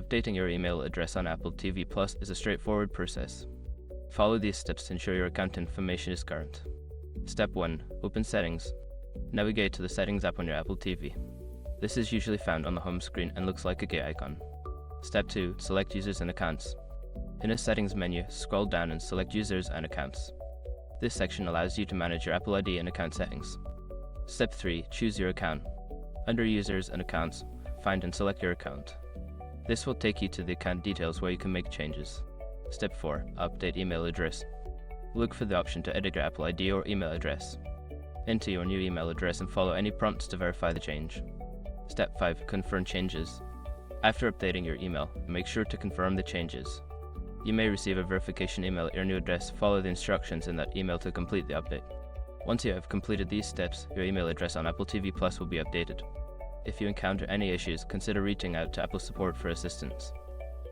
Updating your email address on Apple TV Plus is a straightforward process. Follow these steps to ensure your account information is current. Step 1. Open Settings. Navigate to the Settings app on your Apple TV. This is usually found on the home screen and looks like a gate icon. Step 2. Select Users and Accounts. In the Settings menu, scroll down and select Users and Accounts. This section allows you to manage your Apple ID and account settings. Step 3. Choose your account. Under Users and Accounts, find and select your account. This will take you to the account details where you can make changes. Step 4. Update email address. Look for the option to edit your Apple ID or email address. Enter your new email address and follow any prompts to verify the change. Step 5. Confirm changes. After updating your email, make sure to confirm the changes. You may receive a verification email at your new address. Follow the instructions in that email to complete the update. Once you have completed these steps, your email address on Apple TV Plus will be updated. If you encounter any issues, consider reaching out to Apple support for assistance.